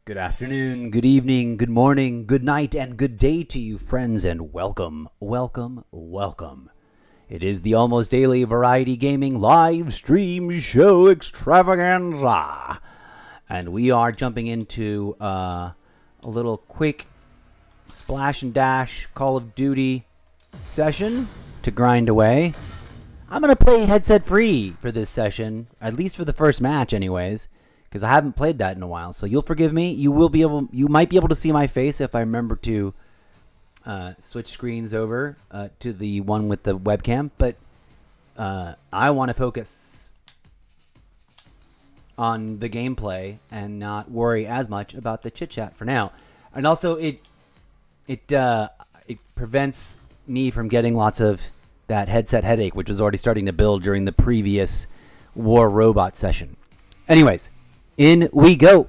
Good afternoon, good evening, good morning, good night, and good day to you, friends, and welcome, welcome, welcome. It is the almost daily variety gaming live stream show Extravaganza. And we are jumping into a little quick splash and dash Call of Duty session to grind away. I'm going to play headset free for this session, at least for the first match anyways, because I haven't played that in a while. So you'll forgive me. You might be able to see my face if I remember to switch screens over to the one with the webcam. But I want to focus on the gameplay and not worry as much about the chit chat for now. And also, it prevents me from getting lots of that headset headache, which was already starting to build during the previous War Robot session. Anyways. In we go.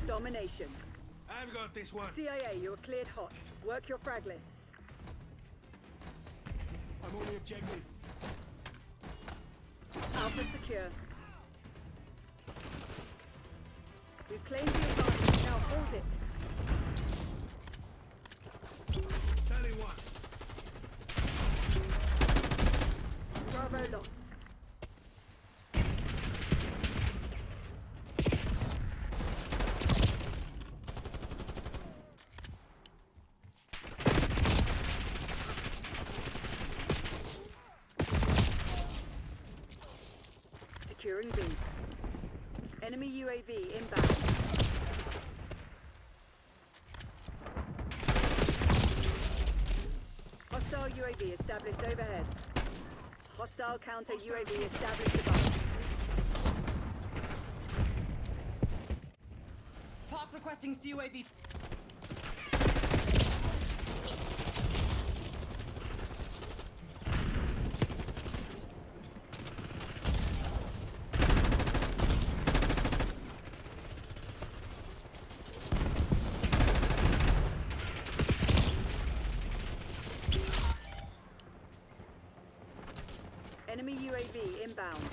Domination. I've got this one. CIA, you're cleared hot. Work your frag lists. I'm on the objective. Alpha secure. We've claimed the advantage. Now hold it. Tally one. Bravo lost. Securing B. Enemy UAV inbound. Hostile UAV established overhead. Hostile counter UAV established above. Park requesting CUAV. inbound.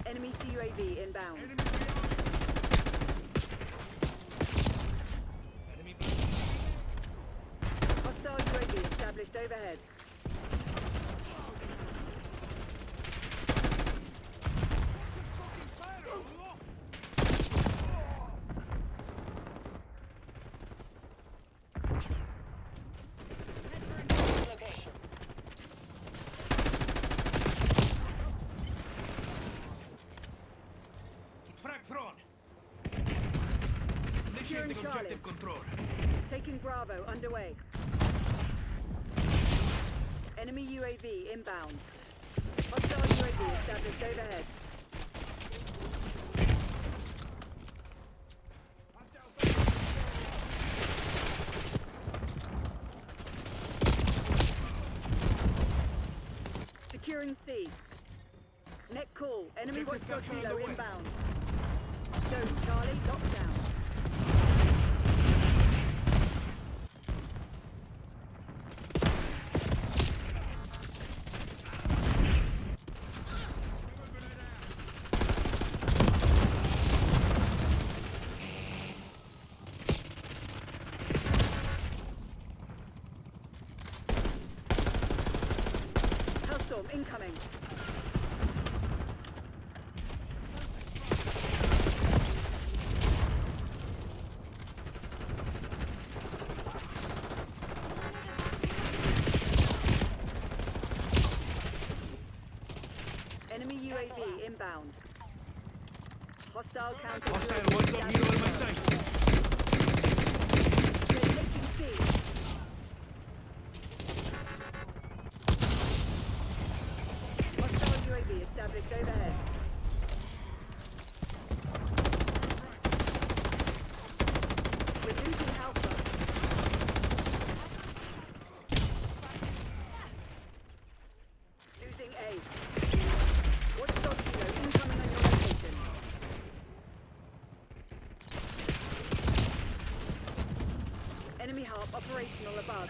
Enemy CUAV inbound. Enemy Hostile UAV established overhead. Location. frag thrown. Securing Initiating Charlie. objective control. Taking Bravo underway. Enemy UAV inbound. Hostile UAV established overhead. Securing C. Net call. Enemy watch dog kilo inbound. Zone Charlie locked down. Hellstorm incoming. Enemy UAV inbound. Hostile counter. Hostile one dog hero in my sights. They're taking C. Hostile UAV established overhead. We're losing Alpha. Losing A. Watch dog kilo incoming on your location. Enemy HARP operational above.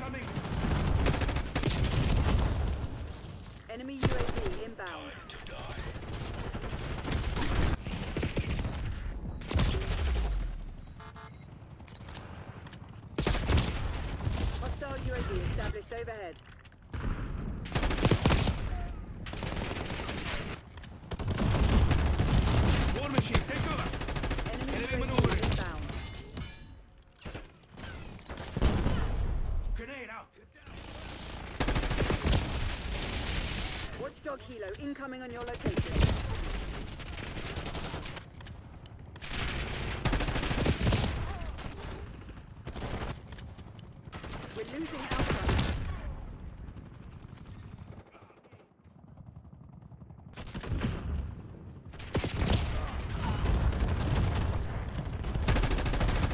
incoming. Enemy UAV inbound. Hostile UAV established overhead. War machine, take cover. Enemy Enemy UAV maneuvering. inbound. Grenade out. Watchdog Helo incoming on your location. We're losing Alpha.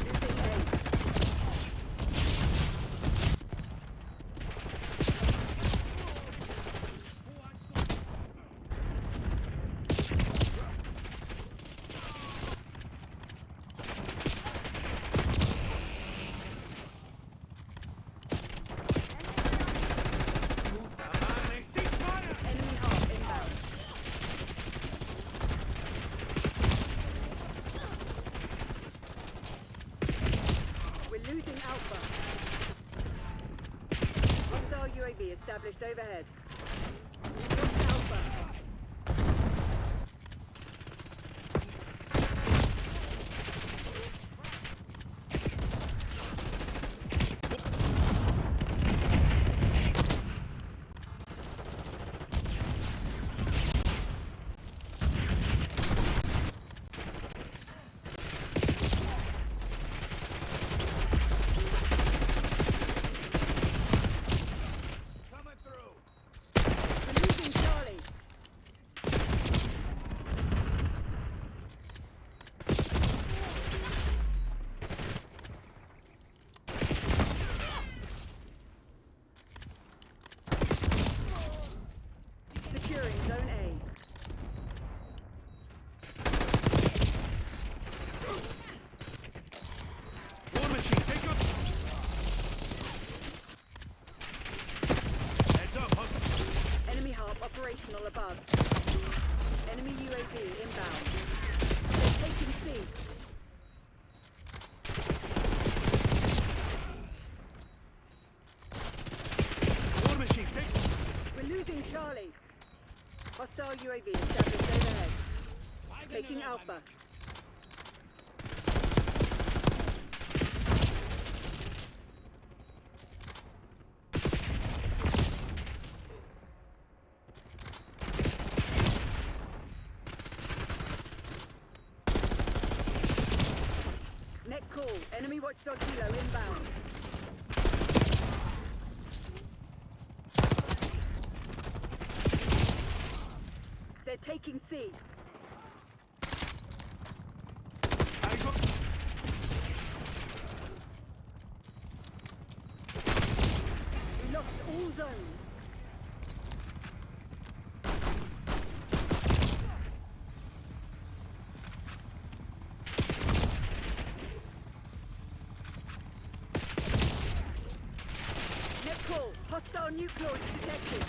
Losing A. Amane, ceasefire. Enemy half inbound. We're losing Alpha. Hostile UAV established overhead. Lost Alpha. Coming through. We're losing Charlie. Securing Zone A. War machine, take cover. Heads up, hostile. Enemy harp operational above. Enemy UAV inbound. They're taking C. War machine, take cover. We're losing Charlie. Hostile UAV established overhead. Taking Alpha. Net call. Enemy watchdog Helo inbound. They're taking C. Eyes up. We lost all zones. Net call. Hostile nuke launch detected.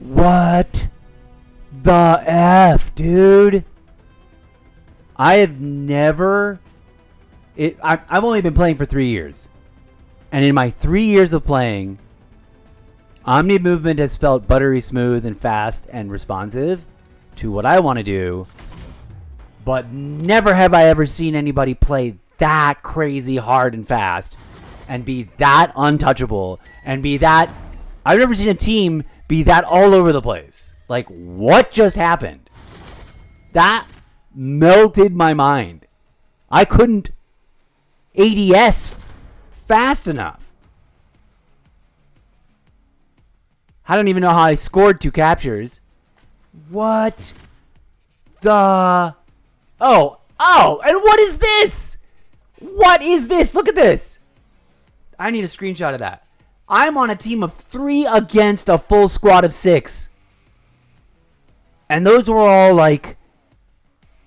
What the F, dude? I have never... I've only been playing for 3 years. And in my 3 years of playing, Omni movement has felt buttery smooth and fast and responsive to what I want to do. But never have I ever seen anybody play that crazy hard and fast and be that untouchable and be that... I've never seen a team be that all over the place. Like, what just happened? That melted my mind. I couldn't ADS fast enough. I don't even know how I scored 2 captures. What the... Oh, and what is this? What is this? Look at this. I need a screenshot of that. I'm on a team of 3 against a full squad of 6. And those were all like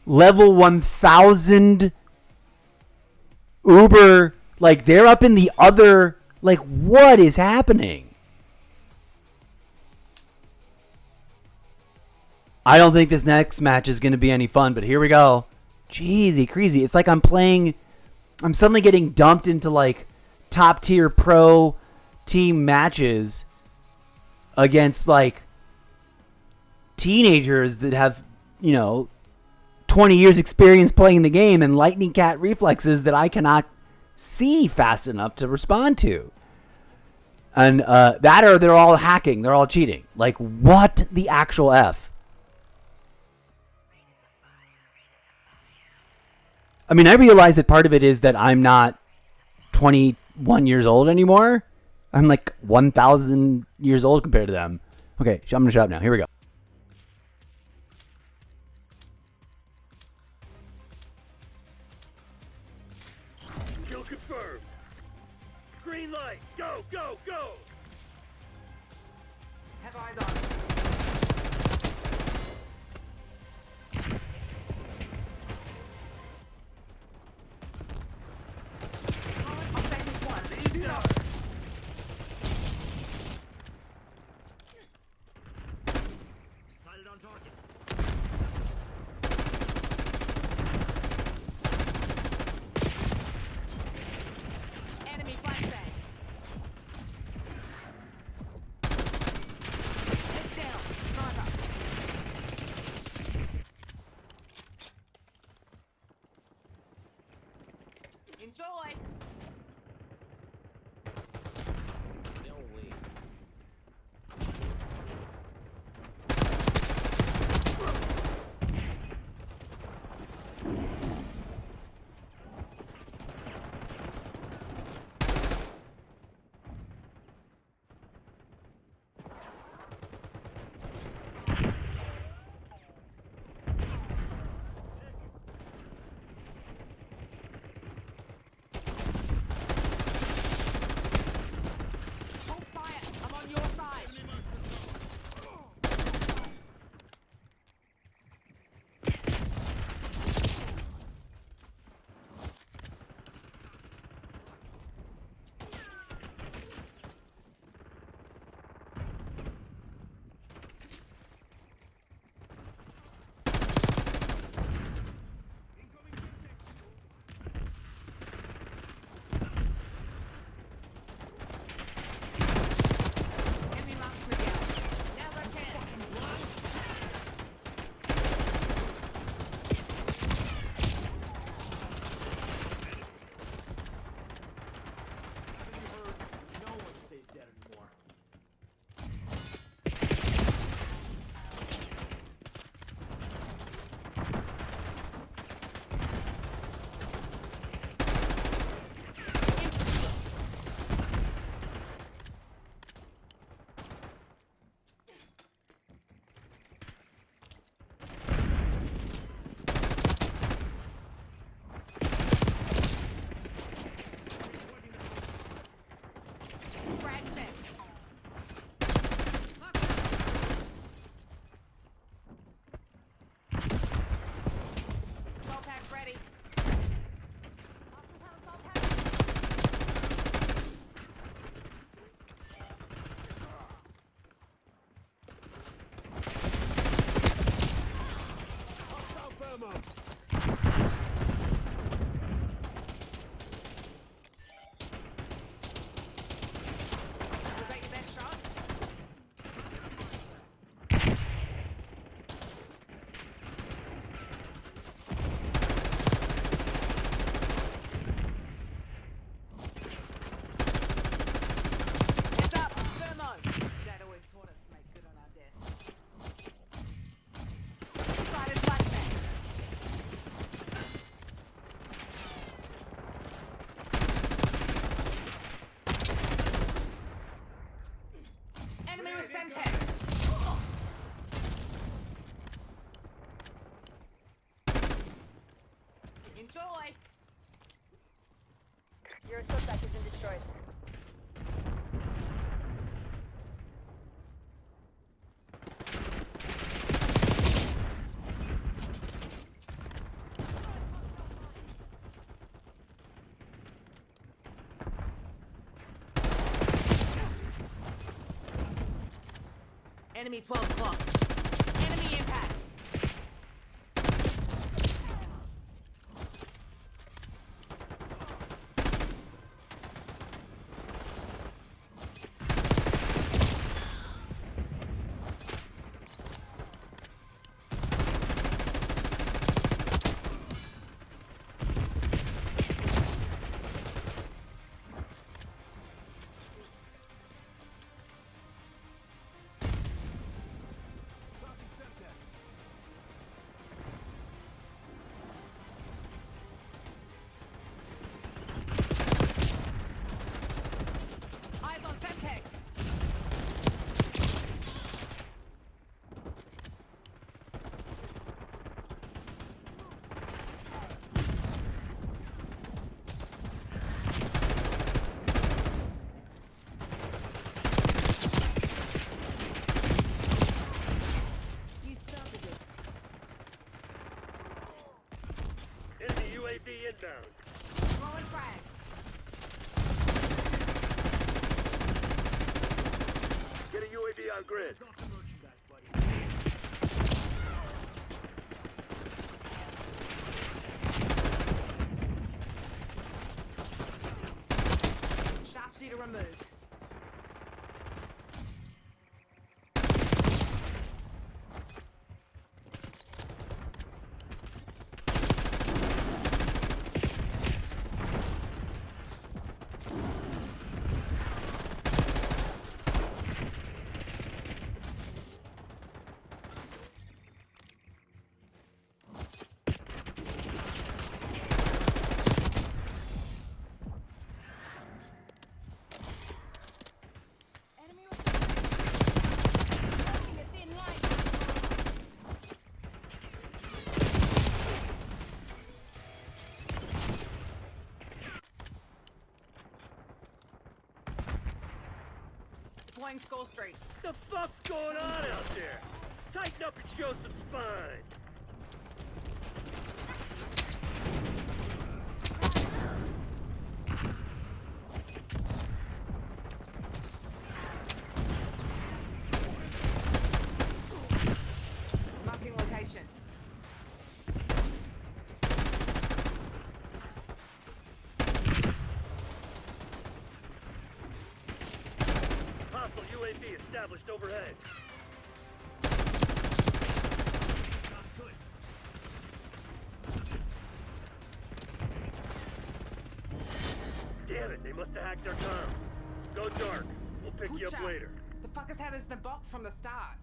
level 1000 Uber. Like they're up in the other, like what is happening? I don't think this next match is going to be any fun, but here we go. Jeezy, crazy. It's like I'm suddenly getting dumped into like top tier pro team matches against like teenagers that have, 20 years experience playing the game and lightning cat reflexes that I cannot see fast enough to respond to. And that or they're all hacking. They're all cheating. Like what the actual F? I mean, I realize that part of it is that I'm not 21 years old anymore. I'm like 1,000 years old compared to them. Okay, I'm going to shut up now. Here we go. Kill confirmed. Green light. Go, go, go. Have eyes on. I'll say this once. Do not. Sighted on target. Enemy flashbang. Enemy 12 o'clock. Enemy impact. Eyes on Semtex. You started it. Enemy UAV inbound. Throwing frag. Get a UAV on grid. Sharpshooter removed. Enemy walking a thin line. Deploying Skull Street. The fuck's going on out there? Tighten up and show some spine. Marking location. Hostile UAV established overhead. Damn it, they must have hacked our comms. Go dark. We'll pick you up Pucha. later. The fuckers had us in a box from the start.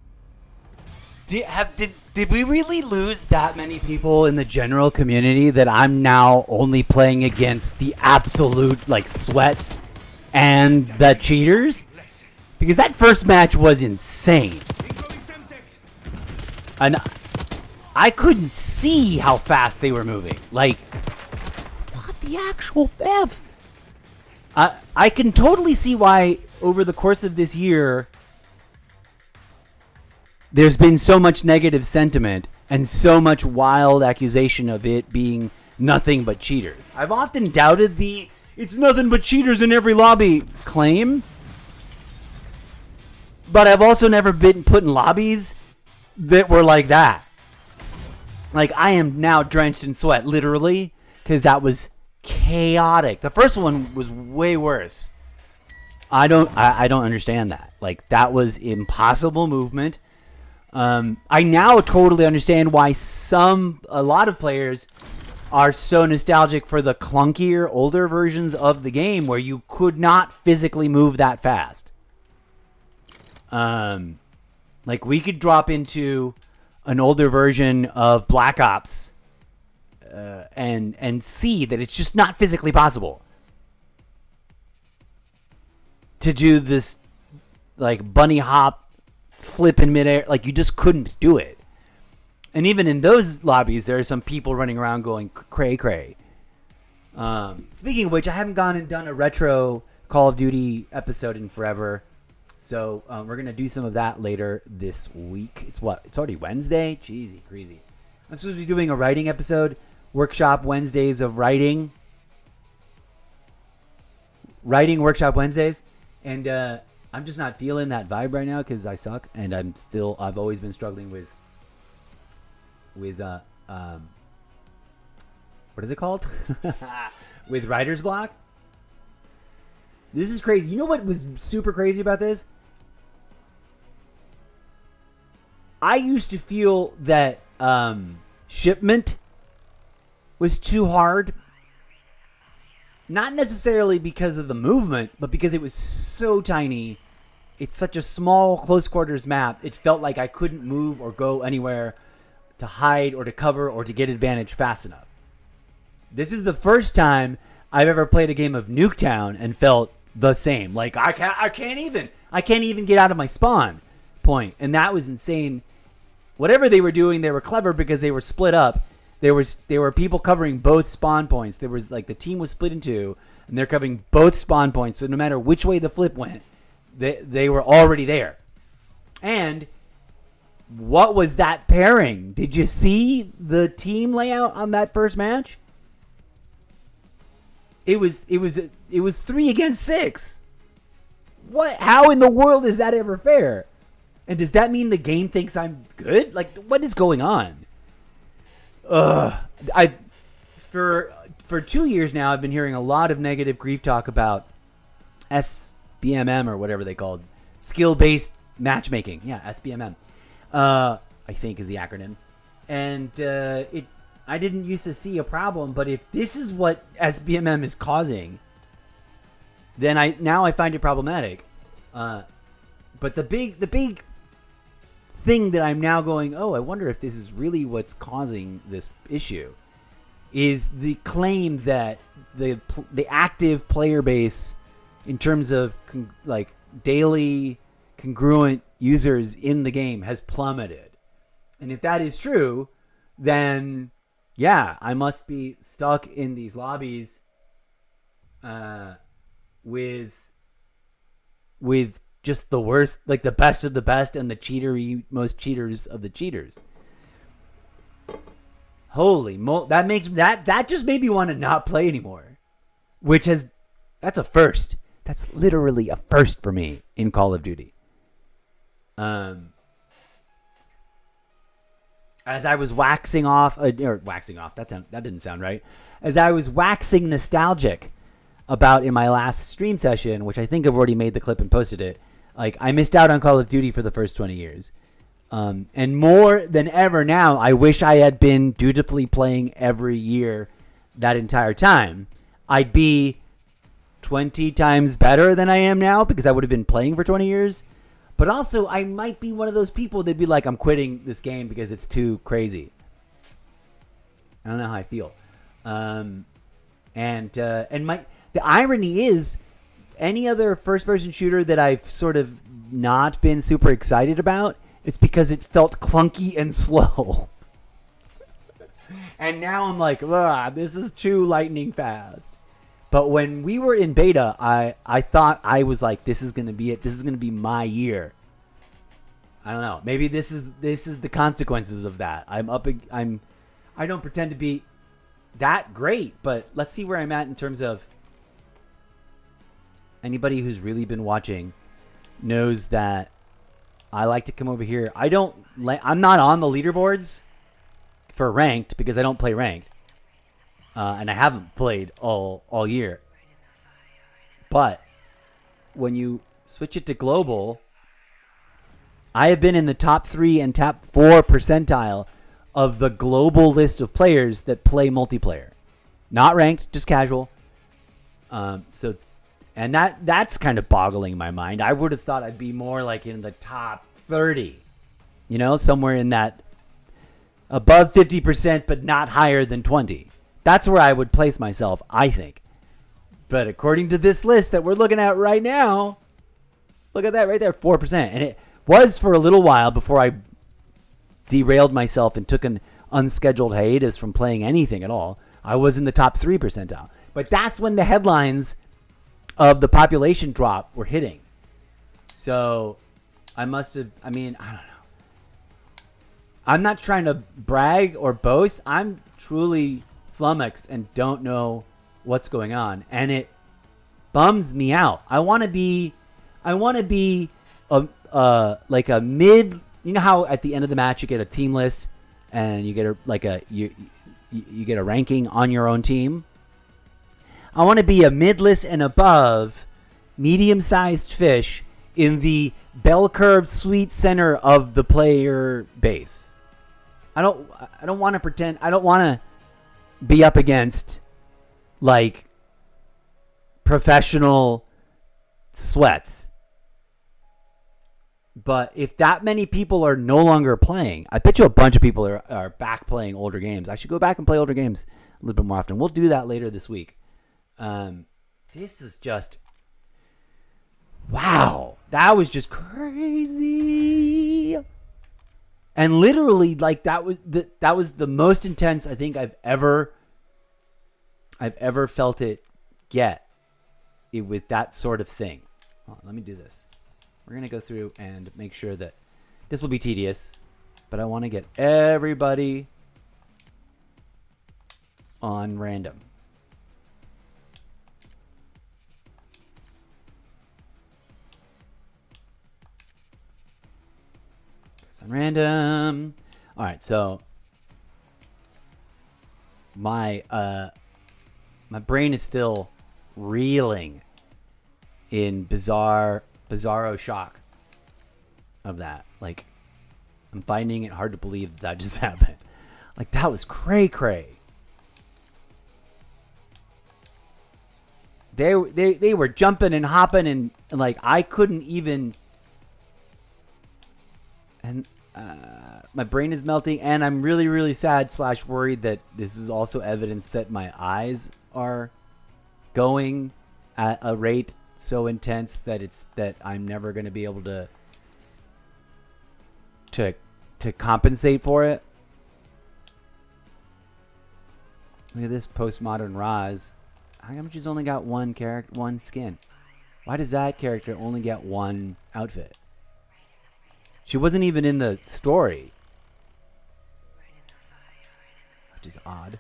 Did we really lose that many people in the general community that I'm now only playing against the absolute like sweats and the cheaters? Because that first match was insane. And I couldn't see how fast they were moving. Like, what the actual F? I can totally see why over the course of this year there's been so much negative sentiment and so much wild accusation of it being nothing but cheaters. I've often doubted the "it's nothing but cheaters in every lobby" claim, but I've also never been put in lobbies that were like that. Like, I am now drenched in sweat, literally, because that was chaotic. The first one was way worse. I don't understand that. Like, that was impossible movement. I now totally understand why a lot of players are so nostalgic for the clunkier, older versions of the game where you could not physically move that fast. Like, we could drop into an older version of Black Ops and see that it's just not physically possible to do this, like, bunny hop flip in midair. Like, you just couldn't do it. And even in those lobbies, there are some people running around going cray cray. Speaking of which, I haven't gone and done a retro Call of Duty episode in forever. So we're going to do some of that later this week. It's already Wednesday? Jeezy, crazy. I'm supposed to be doing a writing episode. Workshop Wednesdays of writing. Writing Workshop Wednesdays. And I'm just not feeling that vibe right now because I suck, and I've always been struggling with what is it called? With writer's block. This is crazy. You know what was super crazy about this? I used to feel that shipment was too hard. Not necessarily because of the movement, but because it was so tiny. It's such a small, close quarters map. It felt like I couldn't move or go anywhere to hide or to cover or to get advantage fast enough. This is the first time I've ever played a game of Nuketown and felt the same. Like I can't even get out of my spawn point, and that was insane. Whatever they were doing, they were clever because they were split up. There were people covering both spawn points. There was like the team was split in two, and they're covering both spawn points. So no matter which way the flip went, they were already there. And what was that pairing? Did you see the team layout on that first match? It was 3 against 6. What? How in the world is that ever fair? And does that mean the game thinks I'm good? Like, what is going on? For 2 years now, I've been hearing a lot of negative grief talk about SBMM or whatever they called, skill-based matchmaking. Yeah, SBMM, I think is the acronym. And I didn't used to see a problem, but if this is what SBMM is causing, then I find it problematic. But the big thing that I'm now going, oh, I wonder if this is really what's causing this issue, is the claim that the active player base, in terms of like daily congruent users in the game, has plummeted. And if that is true, then yeah, I must be stuck in these lobbies with just the worst, like the best of the best and the most cheaters of the cheaters. Holy that just made me want to not play anymore. That's a first. That's literally a first for me in Call of Duty. As I was waxing off, that didn't sound right. As I was waxing nostalgic about in my last stream session, which I think I've already made the clip and posted it, like I missed out on Call of Duty for the first 20 years. And more than ever now, I wish I had been dutifully playing every year that entire time. I'd be 20 times better than I am now because I would have been playing for 20 years. But also, I might be one of those people that'd be like, I'm quitting this game because it's too crazy. I don't know how I feel. The irony is, any other first-person shooter that I've sort of not been super excited about, it's because it felt clunky and slow. And now I'm like, this is too lightning fast. But when we were in beta, I thought, I was like, this is going to be it. This is going to be my year. I don't know. Maybe this is the consequences of that. I don't pretend to be that great, but let's see where I'm at in terms of, anybody who's really been watching knows that I like to come over here. I'm not on the leaderboards for ranked because I don't play ranked. And I haven't played all year. But when you switch it to global, I have been in the top 3 and top 4 percentile of the global list of players that play multiplayer. Not ranked, just casual. And that's kind of boggling my mind. I would have thought I'd be more like in the top 30. Somewhere in that above 50%, but not higher than 20. That's where I would place myself, I think. But according to this list that we're looking at right now, look at that right there, 4%. And it was for a little while before I derailed myself and took an unscheduled hiatus from playing anything at all. I was in the top 3 percentile. But that's when the headlines of the population drop were hitting. So I don't know. I'm not trying to brag or boast. I'm truly flummoxed and don't know what's going on. And it bums me out. I want to be I want to be like a mid. You know how at the end of the match you get a team list, and you get you get a ranking on your own team. I want to be a mid-list and above, medium-sized fish in the bell curve sweet center of the player base. I don't want to pretend. I don't want to be up against like professional sweats. But if that many people are no longer playing, I bet you a bunch of people are back playing older games. I should go back and play older games a little bit more often. We'll do that later this week. This was just, wow. That was just crazy. And literally, like, that was the most intense I think I've ever felt it get with that sort of thing. Hold on, let me do this. We're going to go through and make sure that this will be tedious, but I want to get everybody on random. Guys on random. All right, so my brain is still reeling in bizarro shock of that. Like, I'm finding it hard to believe that just happened. Like, that was cray. They were jumping and hopping and like I couldn't even. And my brain is melting, and I'm really sad / worried that this is also evidence that my eyes are going at a rate so intense that I'm never going to be able to compensate for it. Look at this postmodern Roz. How come she's only got one skin? Why does that character only get one outfit? She wasn't even in the story, which is odd.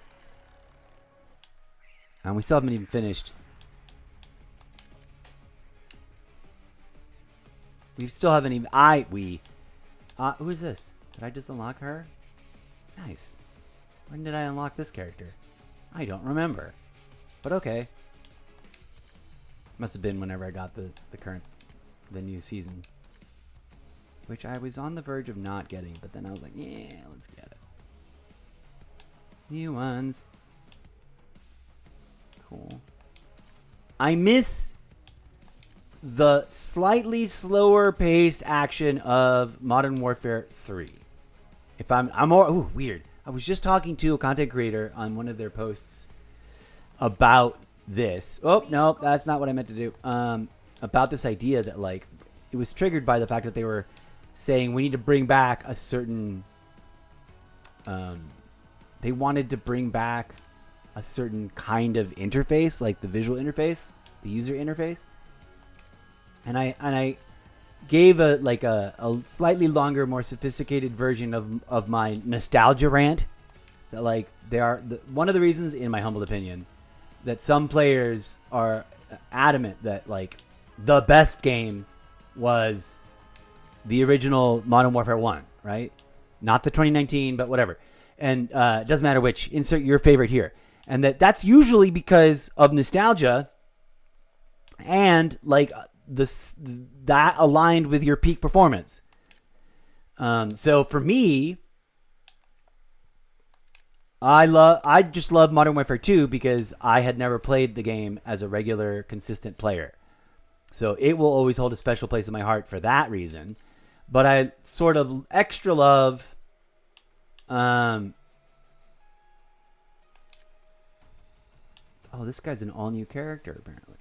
And we still haven't even finished. We still haven't even. Who is this? Did I just unlock her? Nice. When did I unlock this character? I don't remember. But okay. Must have been whenever I got the new season. Which I was on the verge of not getting, but then I was like, yeah, let's get it. New ones. Cool. I miss the slightly slower paced action of Modern Warfare 3. If I'm more weird. I was just talking to a content creator on one of their posts about this. Oh, no, that's not what I meant to do. About this idea that like it was triggered by the fact that they were saying we need to bring back a certain they wanted to bring back a certain kind of interface, like the visual interface, the user interface. And I gave a slightly longer, more sophisticated version of my nostalgia rant. That like they are one of the reasons, in my humble opinion, that some players are adamant that like the best game was the original Modern Warfare 1, right? Not the 2019, but whatever. And it doesn't matter which. Insert your favorite here. And that's usually because of nostalgia and like that aligned with your peak performance. So for me, I just love Modern Warfare 2 because I had never played the game as a regular, consistent player. So it will always hold a special place in my heart for that reason. But I sort of extra love oh, this guy's an all-new character, apparently.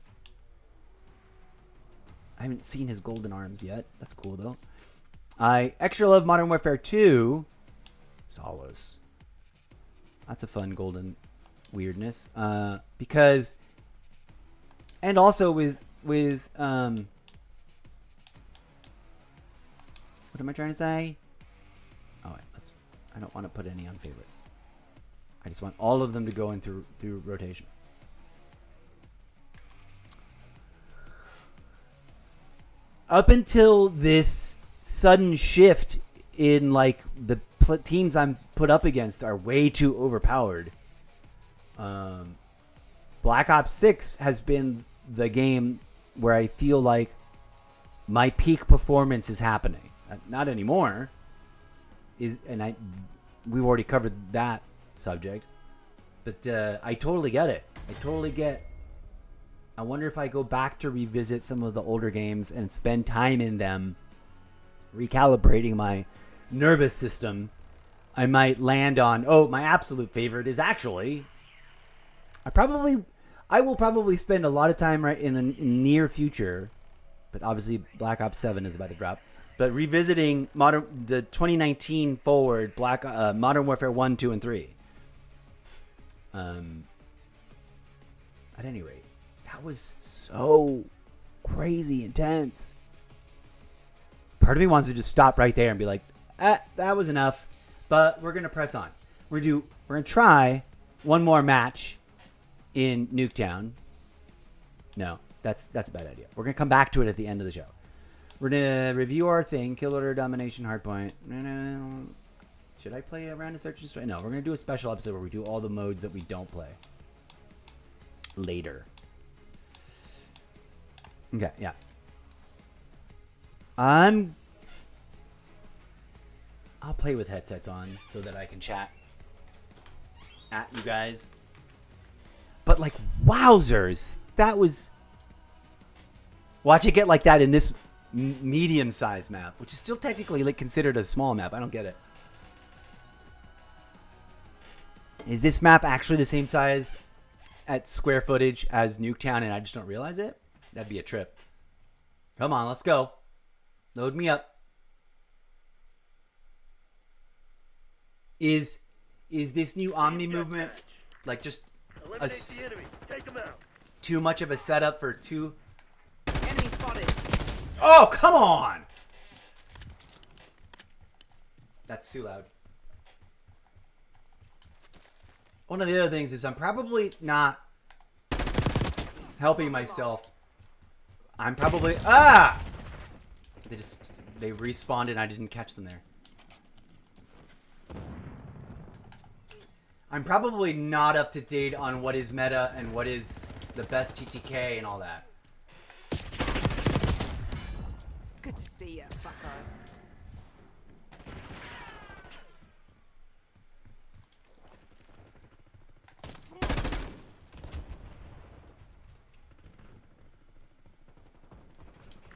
I haven't seen his golden arms yet. That's cool, though. I extra love Modern Warfare 2. Solace. That's a fun golden weirdness. Because... And also with what am I trying to say? Oh, wait, I don't want to put any on favorites. I just want all of them to go in through rotation. up until this sudden shift in like the teams I'm put up against are way too overpowered. Black Ops 6 has been the game where I feel like my peak performance is happening. Not anymore. We've already covered that subject. But I totally get it. I wonder if I go back to revisit some of the older games and spend time in them, recalibrating my nervous system, I might land on, my absolute favorite is actually, I will probably spend a lot of time right in the near future, but obviously Black Ops 7 is about to drop, but revisiting the 2019 forward Modern Warfare 1, 2, and 3. At any rate, that was so crazy intense. Part of me wants to just stop right there and be like, that was enough. But we're gonna press on. We're gonna try one more match in Nuketown. No, that's a bad idea. We're gonna come back to it at the end of the show. We're gonna review our thing, kill order, domination, hardpoint. Should I play around in search and destroy? No, we're gonna do a special episode where we do all the modes that we don't play later. Okay, yeah. I'll play with headsets on so that I can chat at you guys. But like, wowzers, that was... Watch it get like that in this medium-sized map, which is still technically like considered a small map. I don't get it. Is this map actually the same size at square footage as Nuketown and I just don't realize it? That'd be a trip. Come on, let's go. Load me up. Is this new Omni movement like just Eliminate the enemy. Take him out. too much of a setup for two? Enemy spotted. Oh, come on! That's too loud. One of the other things is I'm probably not helping myself. I'm probably... They respawned and I didn't catch them there. I'm probably not up to date on what is meta and what is the best TTK and all that. Good to see you, fucker.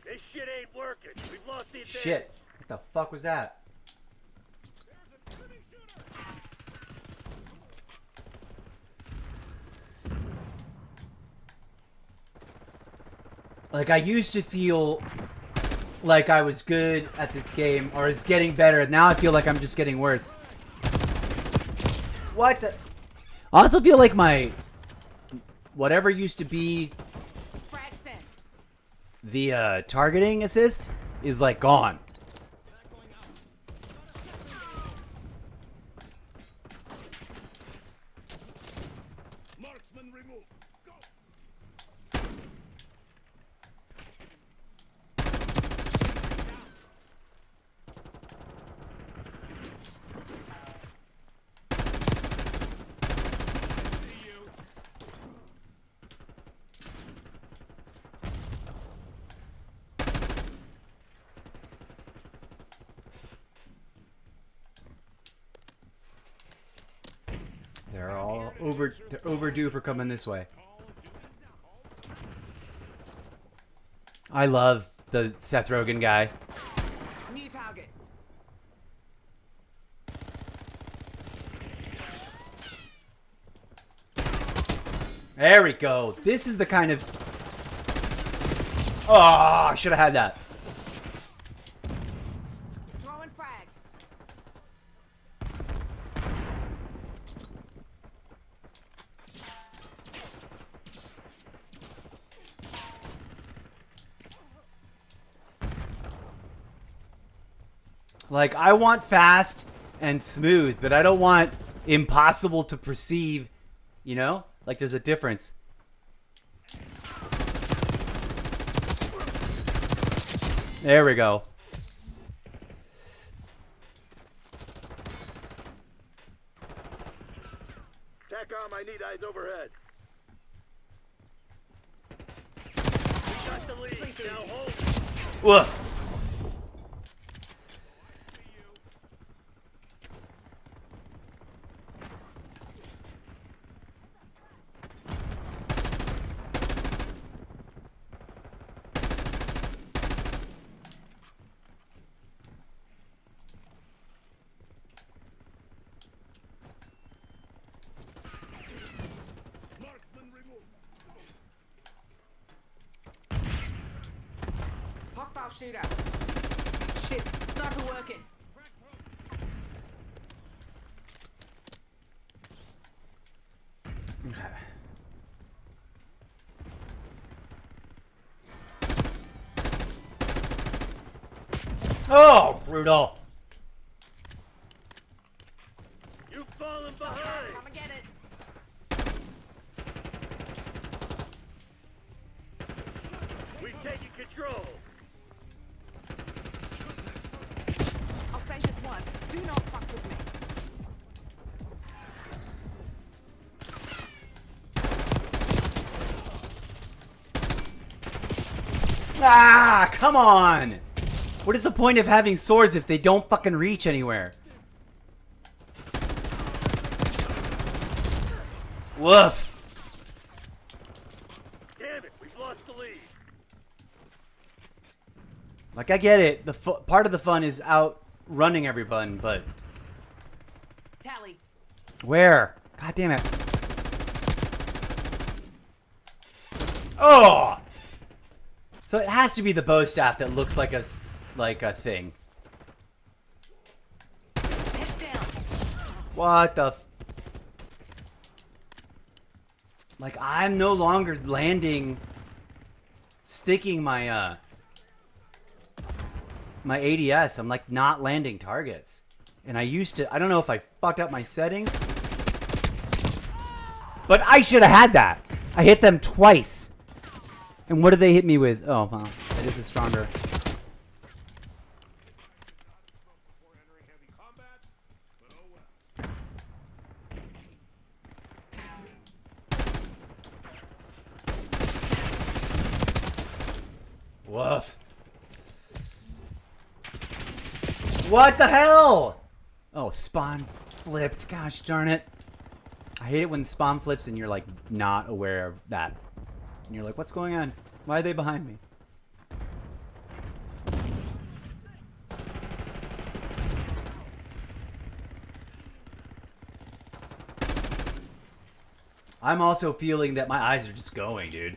This shit ain't working. We've lost the advantage. Shit. What the fuck was that? Like, I used to feel like I was good at this game, or was getting better. Now I feel like I'm just getting worse. What the... I also feel like my... Whatever used to be the targeting assist is, like, gone. Marksman removed. Go. They're overdue for coming this way. I love the Seth Rogen guy. New target. There we go. This is the kind of... Oh, I should have had that. Throwing frag. Like, I want fast and smooth, but I don't want impossible to perceive, you know? Like, there's a difference. There we go. TACOM, I need eyes overhead. We got the lead. Now hold. Woof. Hostile shooter. Shit, sniper working. Okay. Oh, brutal. You've fallen behind. Come and get it. We've taken control. I'll say this once. Do not fuck with me. Ah, come on. What is the point of having swords if they don't fucking reach anywhere? Woof. Damn it, we've lost the lead. Like, I get it. The part of the fun is outrunning everyone, but Tally. where? God damn it. Oh! So it has to be the bow staff that looks like a thing. Heads down. What the like, I'm no longer landing, sticking my my ADS. I'm like not landing targets. And I used to, I don't know if I fucked up my settings, but I should have had that. I hit them twice. And what did they hit me with? Oh, well, this is stronger. Woof. What the hell? Oh, spawn flipped. Gosh darn it. I hate it when spawn flips and you're like not aware of that. And you're like, what's going on? Why are they behind me? I'm also feeling that my eyes are just going, dude.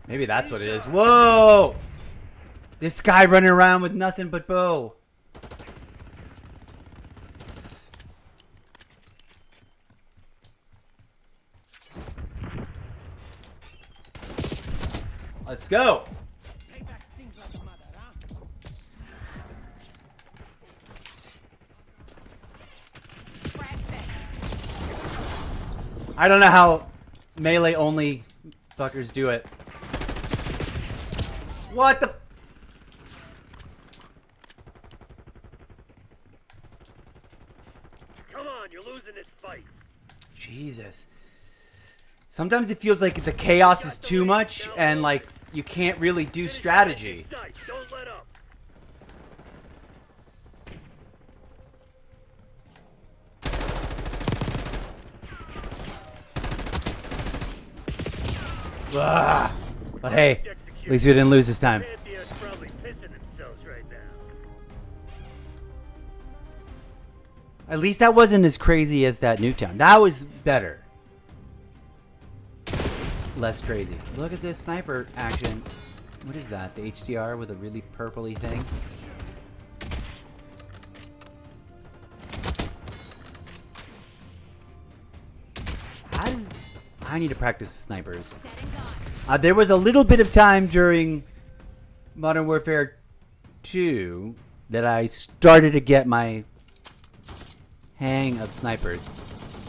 Maybe that's what it is. Whoa! This guy running around with nothing but bow. Let's go. Frag set. I don't know how melee only fuckers do it. What the? Come on, you're losing this fight. Jesus. Sometimes it feels like the chaos is too much and like you can't really do strategy. Don't let up. Ugh. But hey, at least we didn't lose this time. Pantheon's probably pissing themselves right now. At least that wasn't as crazy as that Nuketown. That was better. Less crazy. Look at this sniper action. What is that? The HDR with a really purpley thing? I need to practice snipers. There was a little bit of time during Modern Warfare 2 that I started to get my hang of snipers.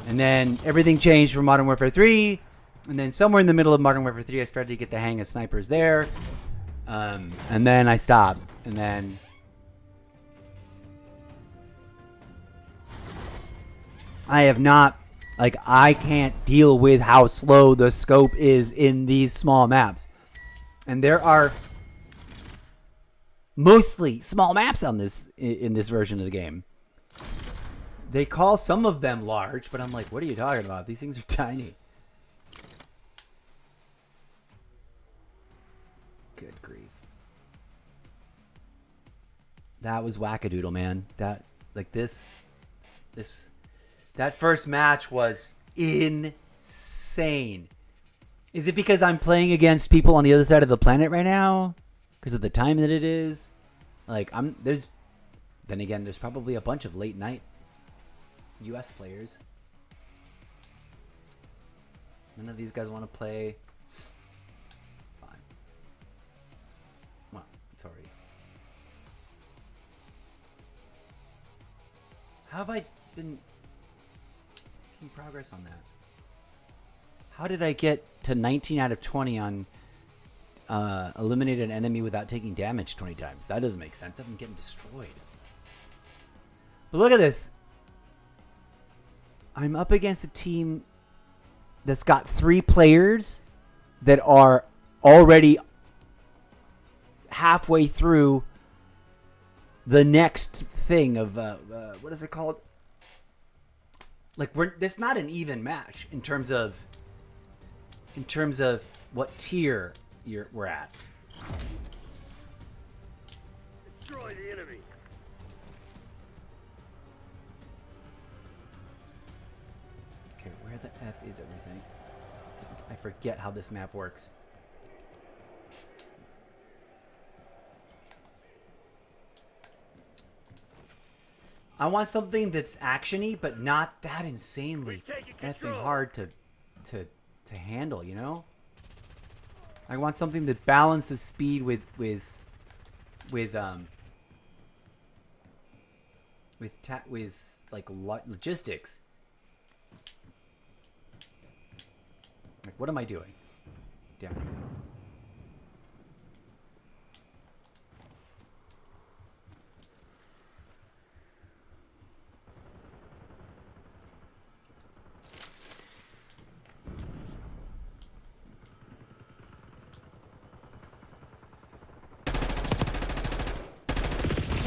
And then everything changed for Modern Warfare 3. And then somewhere in the middle of Modern Warfare 3, I started to get the hang of snipers there. And then I stopped. And then... I have not... Like, I can't deal with how slow the scope is in these small maps. And there are mostly small maps on this in this version of the game. They call some of them large, but I'm like, what are you talking about? These things are tiny. Good grief. That was wackadoodle, man. That first match was insane. Is it because I'm playing against people on the other side of the planet right now? Because of the time that it is? Like, then again, there's probably a bunch of late night US players. None of these guys want to play. Fine. Well, it's already. How have I been making progress on that? How did I get to 19 out of 20 on eliminate an enemy without taking damage 20 times? That doesn't make sense. I've been getting destroyed. But look at this. I'm up against a team that's got 3 players that are already halfway through the next thing of what is it called? Like, it's not an even match in terms of what tier we're at. Destroy the enemy. Okay, where the F is everything? I forget how this map works. I want something that's actiony, but not that insanely effing hard to handle, you know? I want something that balances speed with like logistics. Like, what am I doing? Damn.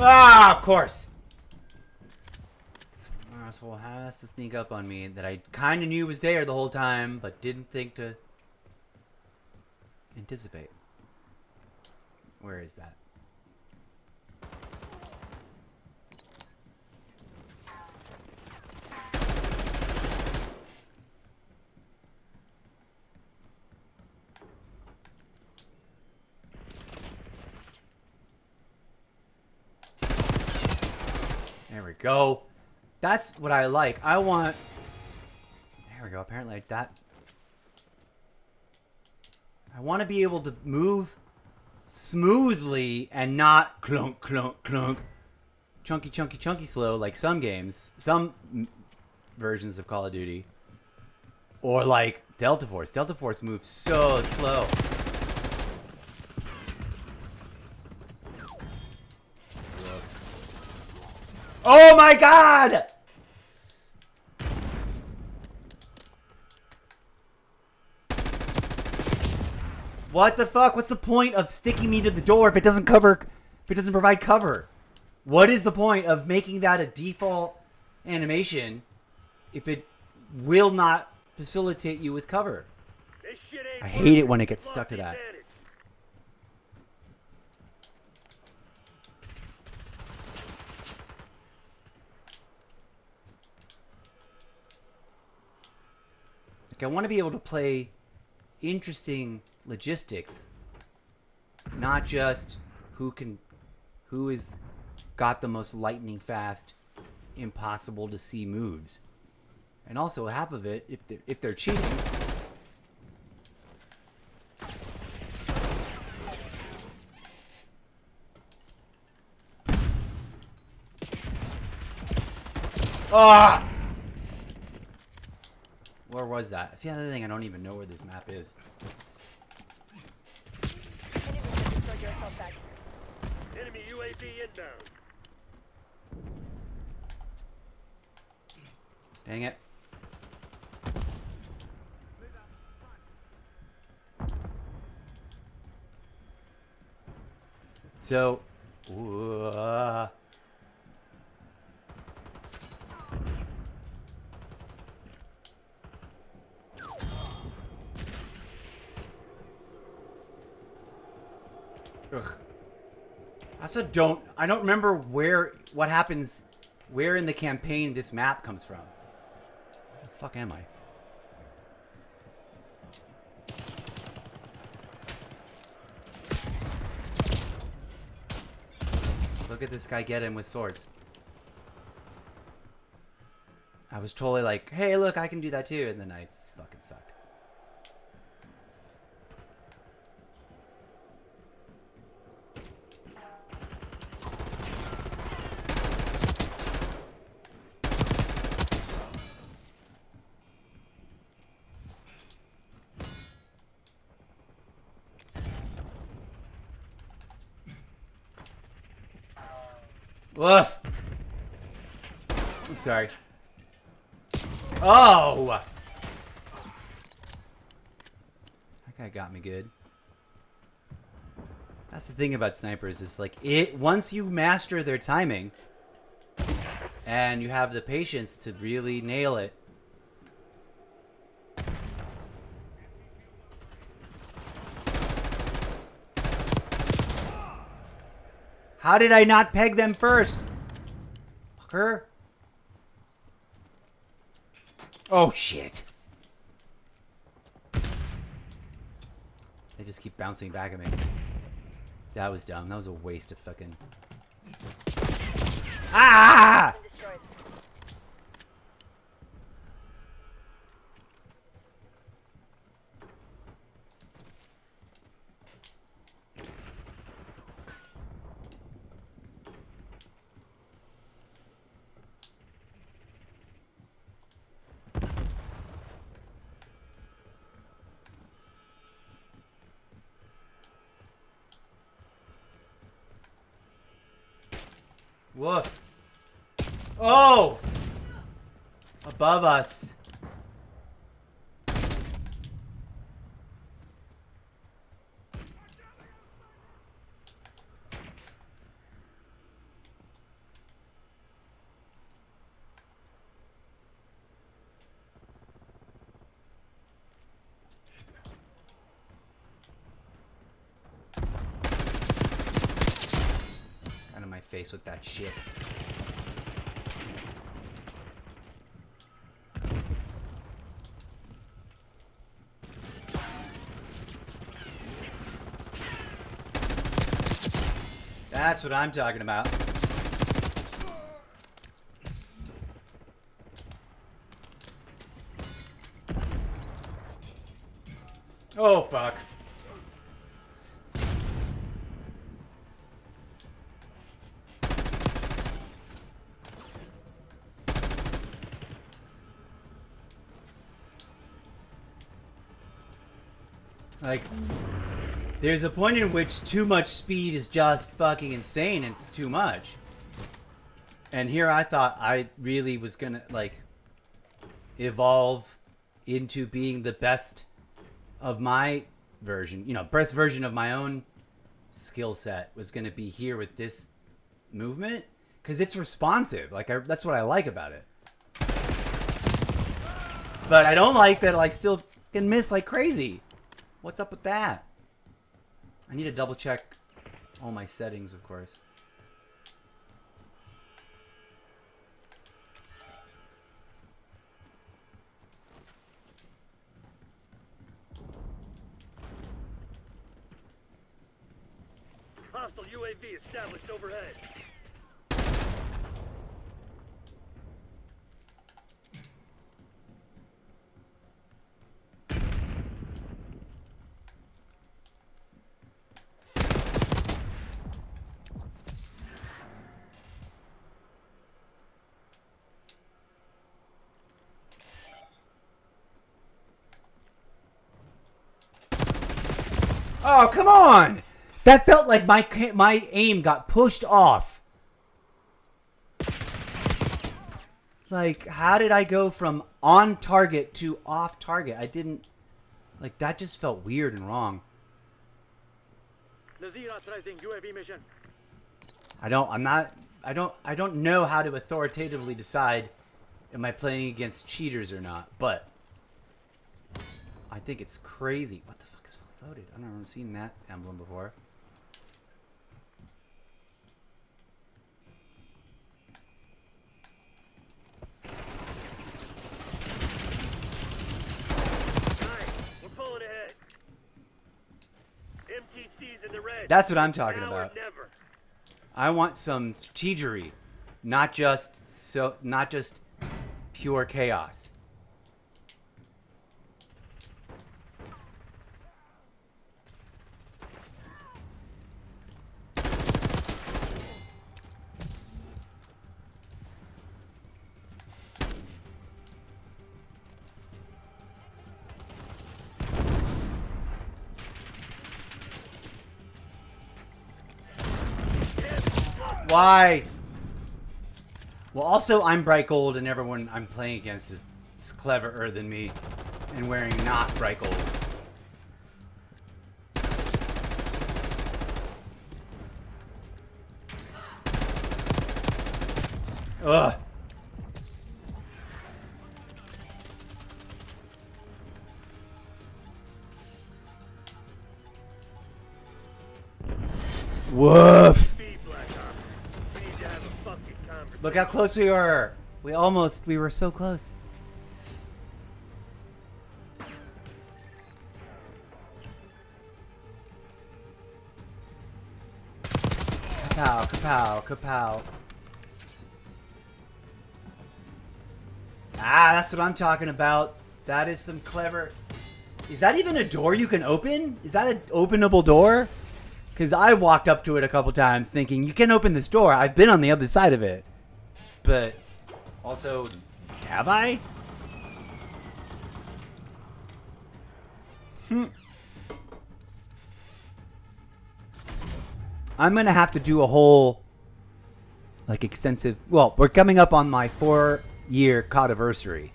Ah, of course. Some asshole has to sneak up on me that I kind of knew was there the whole time, but didn't think to anticipate. Where is that? There we go. That's what I like. I want... There we go. Apparently like that. I want to be able to move smoothly and not clunk, clunk, clunk. Chunky, chunky, chunky slow like some games. Some versions of Call of Duty. Or like Delta Force. Delta Force moves so slow. Oh my god! What the fuck? What's the point of sticking me to the door if it doesn't provide cover? What is the point of making that a default animation if it will not facilitate you with cover? This shit ain't I hate it when it gets stuck to that. I want to be able to play interesting logistics, not just who is got the most lightning fast, impossible to see moves, and also half of it if they're cheating. Ah. Where was that? That's the other thing. I don't even know where this map is. contact. Enemy UAV inbound. Dang it. So, ugh. I don't remember what happens, where in the campaign this map comes from. Where the fuck am I? Look at this guy get him with swords. I was totally like, hey, look, I can do that too. And then I fucking sucked. Woof. I'm sorry. Oh! That guy got me good. That's the thing about snipers, is like once you master their timing and you have the patience to really nail it. How did I not peg them first? Fucker. Oh, shit. They just keep bouncing back at me. That was dumb. That was a waste of fucking... Ah! Woof. Oh! Above us. Out of my face with that shit. That's what I'm talking about. Oh, fuck. Like, there's a point in which too much speed is just fucking insane. It's too much. And here I thought I really was gonna, like, evolve into being the best of my version. You know, best version of my own skill set was gonna be here with this movement. Because it's responsive. Like, that's what I like about it. But I don't like that I still can miss like crazy. What's up with that? I need to double check all my settings, of course. Hostile UAV established overhead. Oh, come on! That felt like my aim got pushed off. Like, how did I go from on target to off target? I didn't... Like, that just felt weird and wrong. Nazir authorizing UAV mission. I don't know how to authoritatively decide am I playing against cheaters or not, but I think it's crazy. What the fuck is fully loaded? I've never seen that emblem before. We're pulling ahead. MTC's in the red. That's what I'm talking Now or about. never. I want some strategery, not just pure chaos. Why? Well, also, I'm bright gold, and everyone I'm playing against is cleverer than me and wearing not bright gold. Ugh. Woof. Look how close we were. We were so close. Kapow, kapow, kapow. Ah, that's what I'm talking about. That is some clever... Is that even a door you can open? Is that an openable door? Because I walked up to it a couple times thinking, you can open this door. I've been on the other side of it. But also, have I? I'm going to have to do a whole, like, extensive... Well, we're coming up on my 4-year codiversary.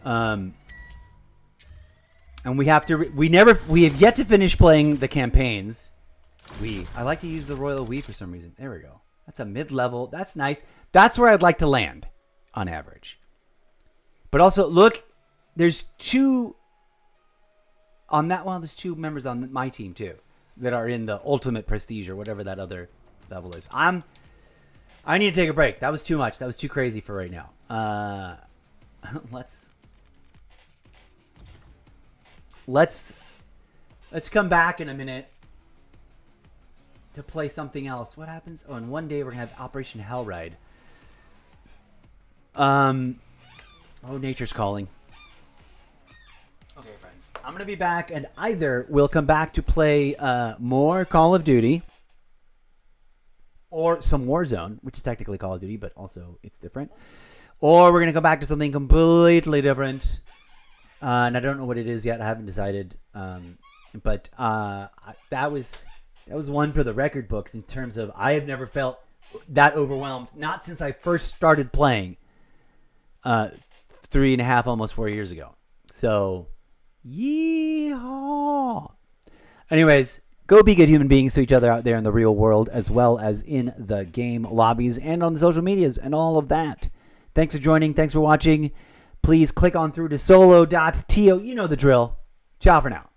And we have to... We have yet to finish playing the campaigns. I like to use the royal we for some reason. There we go. That's a mid-level. That's nice. That's where I'd like to land, on average. But also, look, there's two on that. Well, there's 2 members on my team too that are in the ultimate prestige or whatever that other level is. I need to take a break. That was too much. That was too crazy for right now. Let's come back in a minute to play something else. What happens? Oh, and one day we're gonna have Operation Hellride. Oh, nature's calling. Okay, friends. I'm gonna be back, and either we'll come back to play more Call of Duty, or some Warzone, which is technically Call of Duty, but also it's different. Or we're gonna go back to something completely different. And I don't know what it is yet. I haven't decided. But that was one for the record books in terms of I have never felt that overwhelmed. Not since I first started playing 3.5, almost 4 years ago. So, yeehaw. Anyways, go be good human beings to each other out there in the real world, as well as in the game lobbies and on the social medias and all of that. Thanks for joining. Thanks for watching. Please click on through to solo.to. You know the drill. Ciao for now.